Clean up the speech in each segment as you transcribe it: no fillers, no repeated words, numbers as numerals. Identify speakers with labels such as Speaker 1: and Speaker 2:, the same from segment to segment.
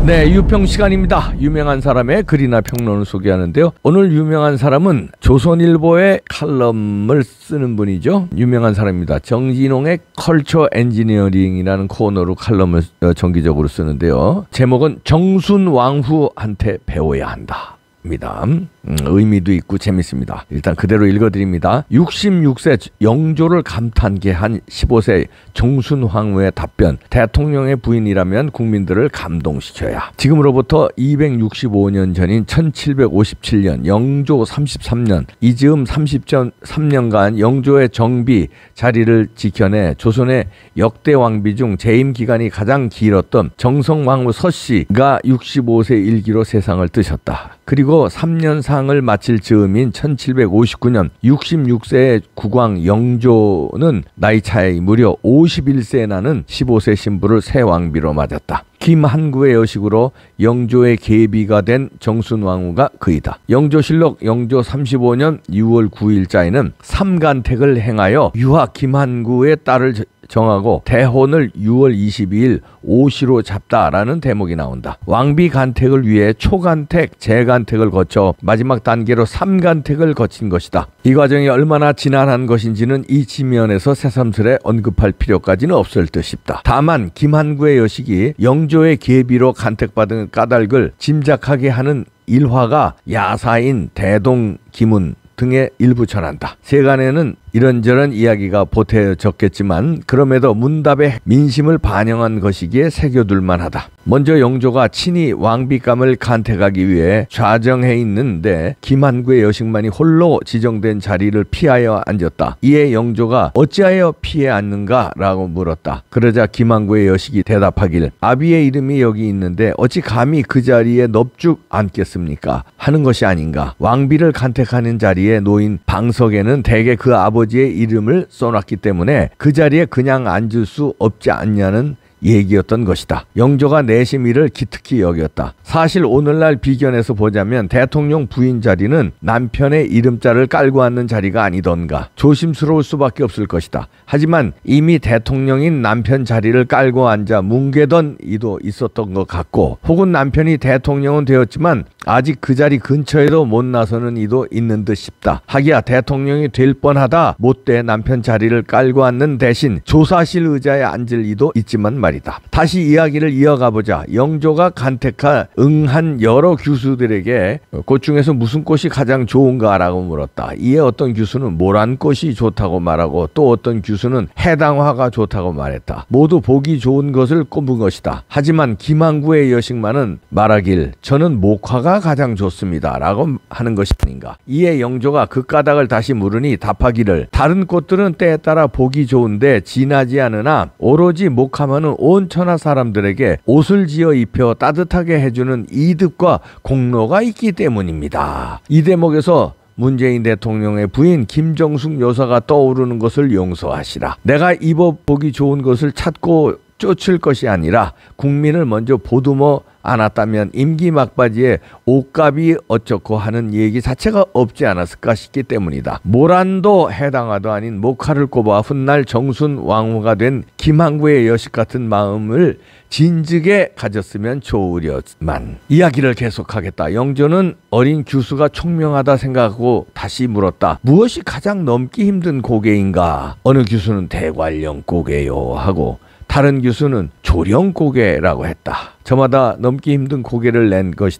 Speaker 1: 네, 유평 시간입니다. 유명한 사람의 글이나 평론을 소개하는데요. 오늘 유명한 사람은 조선일보의 칼럼을 쓰는 분이죠. 유명한 사람입니다. 정진홍의 컬처 엔지니어링이라는 코너로 칼럼을 정기적으로 쓰는데요. 제목은 정순왕후한테 배워야 한다. 입니다. 의미도 있고 재밌습니다. 일단 그대로 읽어드립니다. 66세 영조를 감탄케 한 15세 정순왕후의 답변. 대통령의 부인이라면 국민들을 감동시켜야. 지금으로부터 265년 전인 1757년 영조 33년 이즈음 33년간 영조의 정비 자리를 지켜내 조선의 역대 왕비 중 재임 기간이 가장 길었던 정성왕후 서씨가 65세 일기로 세상을 뜨셨다. 그리고 3년상을 마칠 즈음인 1759년 66세의 국왕 영조는 나이 차이 무려 51세에 나는 15세 신부를 새 왕비로 맞았다. 김한구의 여식으로 영조의 계비가 된 정순왕후가 그이다. 영조실록 영조 35년 6월 9일자에는 삼간택을 행하여 유하 김한구의 딸을 정하고 대혼을 6월 22일 오시로 잡다라는 대목이 나온다. 왕비 간택을 위해 초간택, 재간택을 거쳐 마지막 단계로 삼간택을 거친 것이다. 이 과정이 얼마나 지난한 것인지는 이 지면에서 새삼스레 언급할 필요까지는 없을 듯 싶다. 다만 김한구의 여식이 영조의 계비로 간택받은 까닭을 짐작하게 하는 일화가 야사인 대동 기문 등에 일부 전한다. 세간에는 이런저런 이야기가 보태졌겠지만 그럼에도 문답의 민심을 반영한 것이기에 새겨둘만 하다. 먼저 영조가 친히 왕비감을 간택하기 위해 좌정해 있는데 김한구의 여식만이 홀로 지정된 자리를 피하여 앉았다. 이에 영조가 어찌하여 피해 앉는가? 라고 물었다. 그러자 김한구의 여식이 대답하길 아비의 이름이 여기 있는데 어찌 감히 그 자리에 넙죽 앉겠습니까? 하는 것이 아닌가. 왕비를 간택하는 자리에 놓인 방석에는 대개 그 아버지의 이름을 써놨기 때문에 그 자리에 그냥 앉을 수 없지 않냐는 얘기였던 것이다. 영조가 내심 이를 기특히 여겼다. 사실 오늘날 비견해서 보자면 대통령 부인 자리는 남편의 이름자를 깔고 앉는 자리가 아니던가 조심스러울 수밖에 없을 것이다. 하지만 이미 대통령인 남편 자리를 깔고 앉아 뭉개던 이도 있었던 것 같고 혹은 남편이 대통령은 되었지만 아직 그 자리 근처에도 못 나서는 이도 있는 듯 싶다. 하기야 대통령이 될 뻔하다 못돼 남편 자리를 깔고 앉는 대신 조사실 의자에 앉을 이도 있지만 말이다. 다시 이야기를 이어가 보자. 영조가 간택한 응한 여러 교수들에게 꽃 중에서 무슨 꽃이 가장 좋은가라고 물었다. 이에 어떤 교수는 모란꽃이 좋다고 말하고 또 어떤 교수는 해당화가 좋다고 말했다. 모두 보기 좋은 것을 꼽은 것이다. 하지만 김한구의 여식만은 말하길 저는 목화가 가장 좋습니다 라고 하는 것이 아닌가. 이에 영조가 그 까닭을 다시 물으니 답하기를 다른 꽃들은 때에 따라 보기 좋은데 진하지 않으나 오로지 목화만은 온 천하 사람들에게 옷을 지어 입혀 따뜻하게 해주는 이득과 공로가 있기 때문입니다. 이 대목에서 문재인 대통령의 부인 김정숙 여사가 떠오르는 것을 용서하시라. 내가 입어보기 좋은 것을 찾고 쫓을 것이 아니라 국민을 먼저 보듬어 안았다면 임기 막바지에 옷값이 어쩌고 하는 얘기 자체가 없지 않았을까 싶기 때문이다. 모란도 해당화도 아닌 목화를 꼽아 훗날 정순 왕후가 된 김한구의 여식 같은 마음을 진즉에 가졌으면 좋으려만. 이야기를 계속하겠다. 영조는 어린 규수가 총명하다 생각하고 다시 물었다. 무엇이 가장 넘기 힘든 고개인가? 어느 규수는 대관령 고개요 하고 다른 교수는 조령 고개라고 했다. 저마다 넘기 힘든 고개를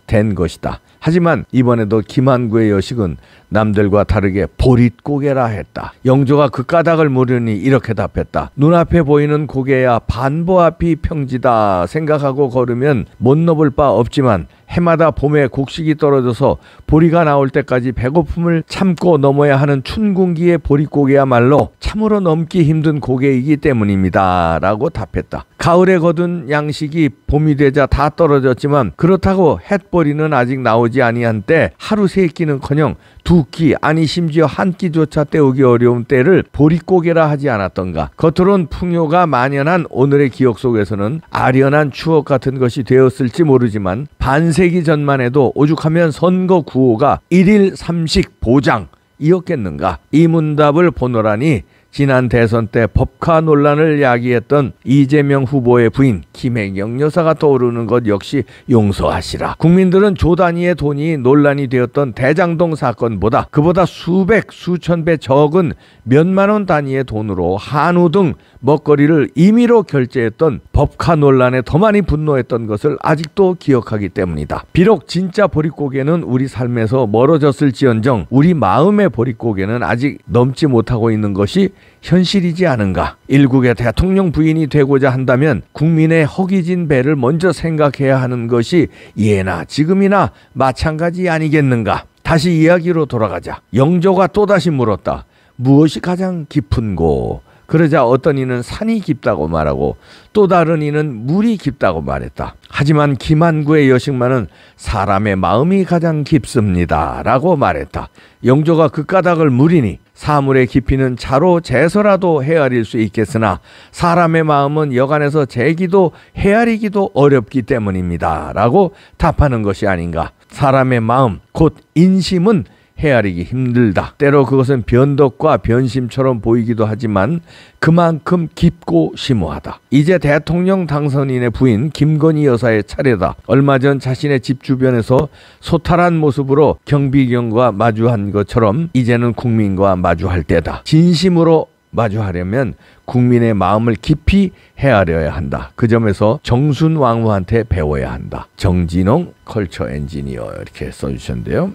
Speaker 1: 된 것이다. 하지만 이번에도 김한구의 여식은 남들과 다르게 보릿고개라 했다. 영조가 그 까닭을 물으니 이렇게 답했다. 눈앞에 보이는 고개야 반보 앞이 평지다 생각하고 걸으면 못 넘을 바 없지만 해마다 봄에 곡식이 떨어져서 보리가 나올 때까지 배고픔을 참고 넘어야 하는 춘궁기의 보릿고개야말로 참으로 넘기 힘든 고개이기 때문입니다 라고 답했다. 가을에 거둔 양식이 봄이 되자 다 떨어졌지만 그렇다고 햇보리는 아직 나오지 아니한 때 하루 세 끼는커녕 두 끼 아니 심지어 한 끼조차 때우기 어려운 때를 보릿고개라 하지 않았던가. 겉으론 풍요가 만연한 오늘의 기억 속에서는 아련한 추억 같은 것이 되었을지 모르지만 반세기 전만 해도 오죽하면 선거 구호가 일일 삼식 보장 이었겠는가. 이 문답을 보노라니 지난 대선 때 법카 논란을 야기했던 이재명 후보의 부인 김혜경 여사가 떠오르는 것 역시 용서하시라. 국민들은 조 단위의 돈이 논란이 되었던 대장동 사건보다 그보다 수백 수천 배 적은 몇만 원 단위의 돈으로 한우 등 먹거리를 임의로 결제했던 법카 논란에 더 많이 분노했던 것을 아직도 기억하기 때문이다. 비록 진짜 보릿고개는 우리 삶에서 멀어졌을지언정 우리 마음의 보릿고개는 아직 넘지 못하고 있는 것이 현실이지 않은가. 일국의 대통령 부인이 되고자 한다면 국민의 허기진 배를 먼저 생각해야 하는 것이 예나 지금이나 마찬가지 아니겠는가. 다시 이야기로 돌아가자. 영조가 또다시 물었다. 무엇이 가장 깊은고? 그러자 어떤 이는 산이 깊다고 말하고 또 다른 이는 물이 깊다고 말했다. 하지만 김한구의 여식만은 사람의 마음이 가장 깊습니다 라고 말했다. 영조가 그 까닭을 물으니 사물의 깊이는 차로 재서라도 헤아릴 수 있겠으나 사람의 마음은 여간에서 재기도 헤아리기도 어렵기 때문입니다 라고 답하는 것이 아닌가. 사람의 마음 곧 인심은 헤아리기 힘들다. 때로 그것은 변덕과 변심처럼 보이기도 하지만 그만큼 깊고 심오하다. 이제 대통령 당선인의 부인 김건희 여사의 차례다. 얼마 전 자신의 집 주변에서 소탈한 모습으로 경비경과 마주한 것처럼 이제는 국민과 마주할 때다. 진심으로 마주하려면 국민의 마음을 깊이 헤아려야 한다. 그 점에서 정순 왕후한테 배워야 한다. 정진홍 컬처 엔지니어 이렇게 써주셨는데요.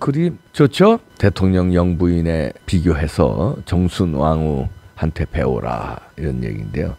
Speaker 1: 글이 좋죠? 대통령 영부인에 비교해서 정순 왕후한테 배워라 이런 얘기인데요.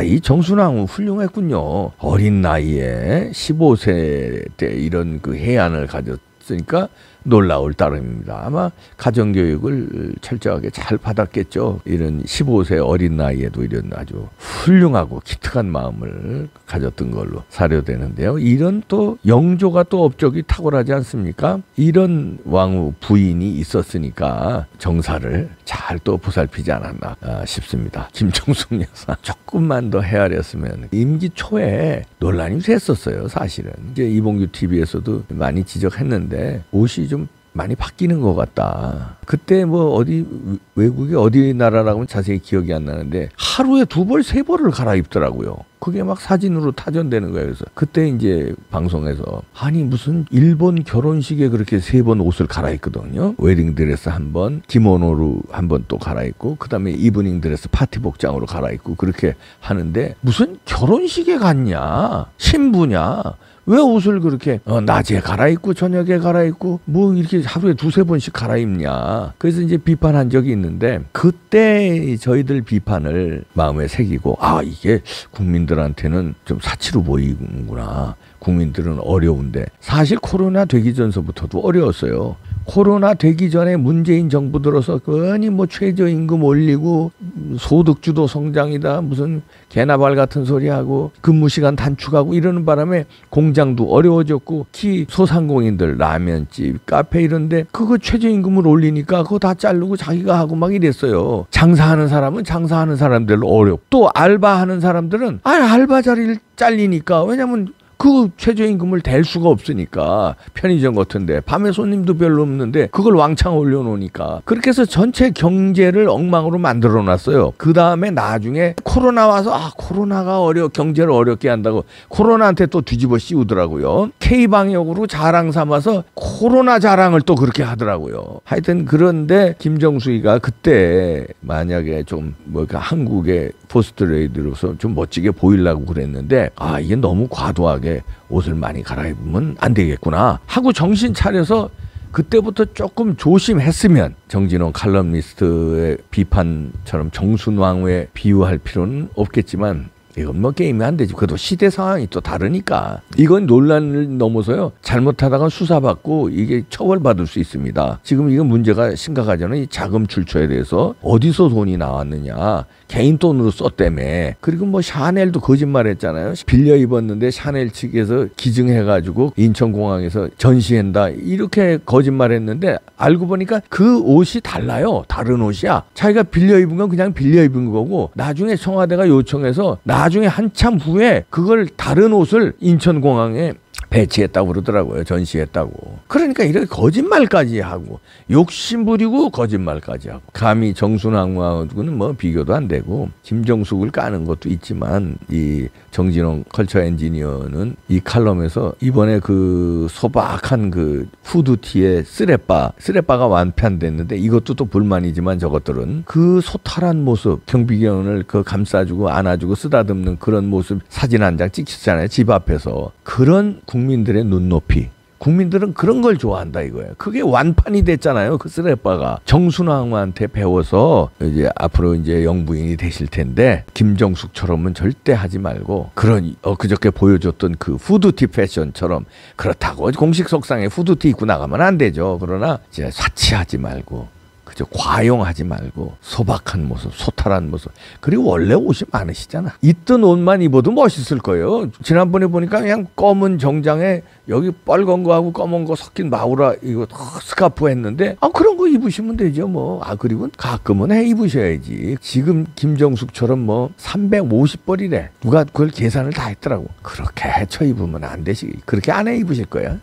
Speaker 1: 이 정순 왕후 훌륭했군요. 어린 나이에 15세 때 이런 그 해안을 가졌으니까 놀라울 따름입니다. 아마 가정교육을 철저하게 잘 받았겠죠. 이런 15세 어린 나이에도 이런 아주 훌륭하고 기특한 마음을 가졌던 걸로 사료되는데요. 이런 또 영조가 또 업적이 탁월하지 않습니까? 이런 왕후 부인이 있었으니까 정사를 잘 또 보살피지 않았나 싶습니다. 김정숙 여사 조금만 더 헤아렸으면 임기 초에 논란이 됐었어요. 사실은 이제 이봉규 TV에서도 많이 지적했는데 옷이 좀 많이 바뀌는 것 같다. 그때 뭐 어디 외국의 어디 나라라고는 자세히 기억이 안 나는데 하루에 2벌 3벌을 갈아입더라고요. 그게 막 사진으로 타전되는 거예요. 그래서 그때 이제 방송에서 아니 무슨 일본 결혼식에 그렇게 3번 옷을 갈아입거든요. 웨딩드레스 1번, 기모노로 1번 또 갈아입고 그다음에 이브닝 드레스 파티 복장으로 갈아입고 그렇게 하는데 무슨 결혼식에 갔냐? 신부냐? 왜 옷을 그렇게 낮에 갈아입고 저녁에 갈아입고 뭐 이렇게 하루에 2-3번씩 갈아입냐. 그래서 이제 비판한 적이 있는데 그때 저희들 비판을 마음에 새기고 이게 국민들한테는 좀 사치로 보이는구나. 국민들은 어려운데 사실 코로나 되기 전서부터도 어려웠어요. 코로나 되기 전에 문재인 정부 들어서 괜히 뭐 최저임금 올리고 소득주도 성장이다 무슨 개나발 같은 소리하고 근무시간 단축하고 이러는 바람에 공장도 어려워졌고 특히 소상공인들 라면집 카페 이런데 그거 최저임금을 올리니까 그거 다 자르고 자기가 하고 막 이랬어요. 장사하는 사람은 장사하는 사람들로 어렵고 또 알바하는 사람들은 알바 자리를 잘리니까 왜냐면 그 최저임금을 댈 수가 없으니까 편의점 같은데 밤에 손님도 별로 없는데 그걸 왕창 올려놓으니까 그렇게 해서 전체 경제를 엉망으로 만들어놨어요. 그 다음에 나중에 코로나 와서 코로나가 경제를 어렵게 한다고 코로나한테 또 뒤집어 씌우더라고요. K방역으로 자랑 삼아서 코로나 자랑을 또 그렇게 하더라고요. 하여튼 그런데 김정수이가 그때 만약에 좀 한국의 포스트레이드로서 좀 멋지게 보이려고 그랬는데 이게 너무 과도하게 옷을 많이 갈아입으면 안 되겠구나 하고 정신 차려서 그때부터 조금 조심했으면 정진홍 칼럼니스트의 비판처럼 정순왕후에 비유할 필요는 없겠지만 이건 뭐 게임이 안 되지. 그래도 시대 상황이 또 다르니까 이건 논란을 넘어서요 잘못하다가 수사받고 이게 처벌받을 수 있습니다. 지금 이건 문제가 심각하잖아요. 이 자금 출처에 대해서 어디서 돈이 나왔느냐 개인 돈으로 썼다며. 그리고 뭐 샤넬도 거짓말했잖아요. 빌려 입었는데 샤넬 측에서 기증해가지고 인천공항에서 전시한다 이렇게 거짓말했는데 알고 보니까 그 옷이 달라요. 다른 옷이야. 자기가 빌려 입은 건 그냥 빌려 입은 거고 나중에 청와대가 요청해서 나중에 한참 후에 그걸 다른 옷을 인천공항에 배치했다고 그러더라고요. 전시했다고. 그러니까 이렇게 거짓말까지 하고 욕심 부리고 거짓말까지 하고 감히 정순왕후하고는 뭐 비교도 안 되고 김정숙을 까는 것도 있지만 이 정진홍 컬처 엔지니어는 이 칼럼에서 이번에 그 소박한 그 후드티의 쓰레빠가 완판됐는데 이것도 또 불만이지만 저것들은 그 소탈한 모습 경비견을 그 감싸주고 안아주고 쓰다듬는 그런 모습 사진 한 장 찍혔잖아요. 집 앞에서. 그런 국민들의 눈높이. 국민들은 그런 걸 좋아한다 이거예요. 그게 완판이 됐잖아요. 그 쓰레빠가 정순왕후한테 배워서 이제 앞으로 이제 영부인이 되실 텐데 김정숙처럼은 절대 하지 말고 그런 그저께 보여줬던 그 후드티 패션처럼 그렇다고 공식 석상에 후드티 입고 나가면 안 되죠. 그러나 이제 사치하지 말고 그저 과용하지 말고 소박한 모습, 소탈한 모습. 그리고 원래 옷이 많으시잖아. 있던 옷만 입어도 멋있을 거예요. 지난번에 보니까 그냥 검은 정장에 여기 빨간 거하고 검은 거 섞인 마우라 이거 스카프 했는데 그런 거 입으시면 되죠 뭐. 그리고 가끔은 해 입으셔야지. 지금 김정숙처럼 뭐 350벌이래. 누가 그걸 계산을 다 했더라고. 그렇게 헤쳐 입으면 안 되시. 그렇게 안 해 입으실 거야.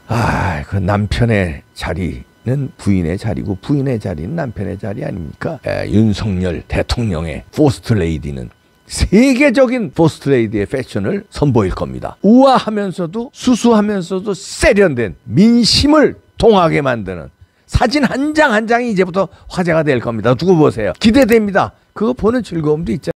Speaker 1: 그 남편의 자리 는 부인의 자리고 부인의 자리는 남편의 자리 아닙니까? 윤석열 대통령의 포스트 레이디는 세계적인 포스트 레이디의 패션을 선보일 겁니다. 우아하면서도 수수하면서도 세련된 민심을 동하게 만드는 사진 한 장 한 장이 이제부터 화제가 될 겁니다. 두고 보세요. 기대됩니다. 그거 보는 즐거움도 있잖아요.